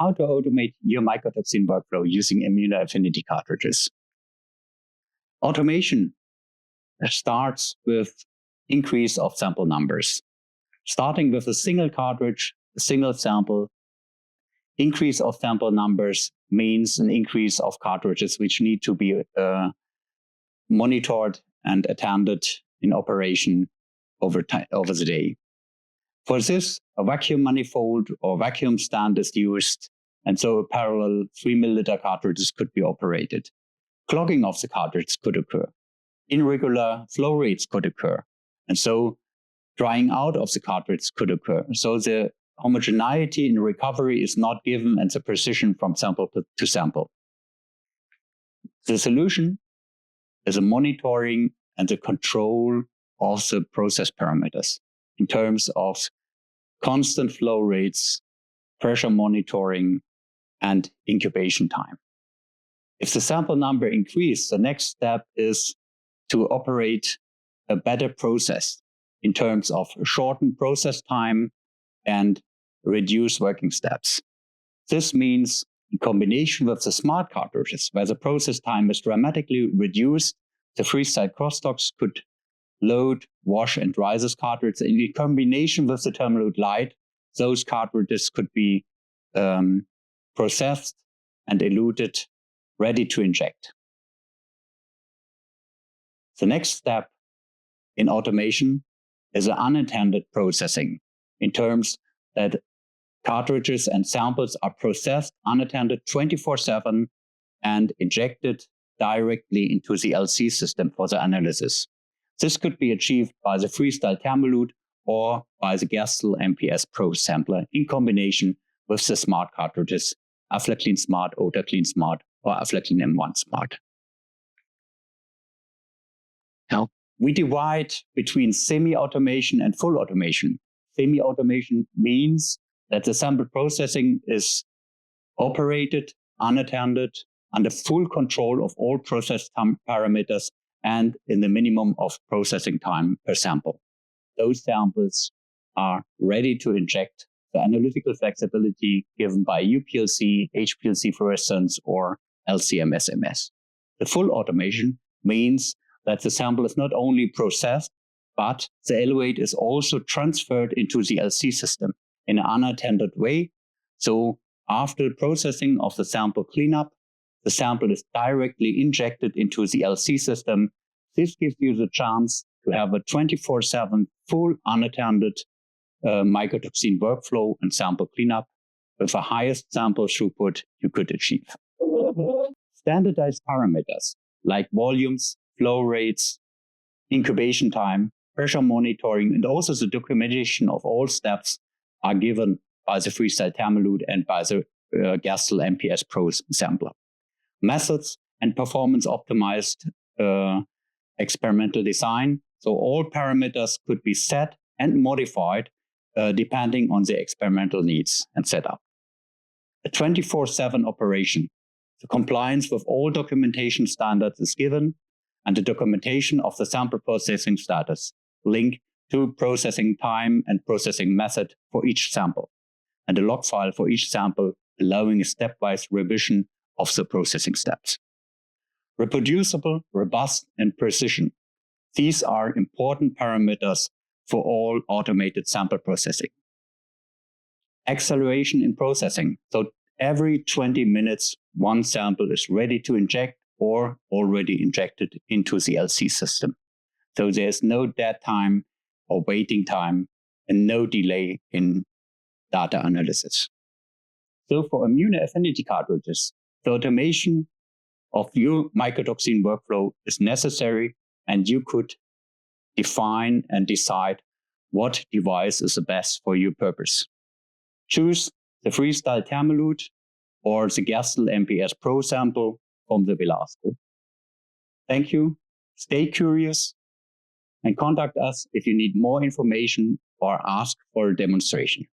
how to automate your mycotoxin workflow using immunoaffinity cartridges. Automation starts with increase of sample numbers. Starting with a single cartridge, a single sample, increase of sample numbers means an increase of cartridges which need to be monitored and attended in operation over the day. For this, a vacuum manifold or vacuum stand is used, and so a parallel 3 milliliter cartridges could be operated. Clogging of the cartridge could occur. Irregular flow rates could occur, and so drying out of the cartridge could occur. So the homogeneity in recovery is not given and the precision from sample to sample. The solution is a monitoring and the control of the process parameters in terms of constant flow rates, pressure monitoring, and incubation time. If the sample number increases, the next step is to operate a better process in terms of shortened process time and reduce working steps. This means in combination with the smart cartridges, where the process time is dramatically reduced, the freestyle crosstalks could load, wash, and dry this cartridge. And in combination with the Thermalute Lite, those cartridges could be processed and eluted, ready to inject. The next step in automation is an unattended processing, in terms that cartridges and samples are processed unattended 24/7 and injected directly into the LC system for the analysis. This could be achieved by the freestyle Thermalute or by the GERSTEL MPS Pro sampler in combination with the smart cartridges, AflaClean Smart, OtaClean Smart, or AflaClean M1 Smart. Now, we divide between semi-automation and full automation. Semi-automation means that the sample processing is operated unattended under full control of all process parameters and in the minimum of processing time per sample. Those samples are ready to inject the analytical flexibility given by UPLC, HPLC fluorescence, or LC-MS. The full automation means that the sample is not only processed, but the elevate is also transferred into the LC system in an unattended way. So after processing of the sample cleanup, the sample is directly injected into the LC system. This gives you the chance to have a 24/7 full unattended mycotoxin workflow and sample cleanup with the highest sample throughput you could achieve. Standardized parameters like volumes, flow rates, incubation time, pressure monitoring, and also the documentation of all steps are given by the freestyle Thermalute and by the GERSTEL MPS Pro sampler. Methods and performance optimized experimental design. So all parameters could be set and modified depending on the experimental needs and setup. A 24/7 operation. The compliance with all documentation standards is given, and the documentation of the sample processing status linked to processing time and processing method for each sample, and a log file for each sample allowing a stepwise revision of the processing steps. Reproducible, robust, and precision. These are important parameters for all automated sample processing. Acceleration in processing. So every 20 minutes, one sample is ready to inject or already injected into the LC system. So there's no dead time or waiting time and no delay in data analysis. So for immunoaffinity cartridges, the automation of your mycotoxin workflow is necessary, and you could define and decide what device is the best for your purpose. Choose the freestyle Thermalute or the GERSTEL MPS Pro sample from the Velasco. Thank you, stay curious, and contact us if you need more information or ask for a demonstration.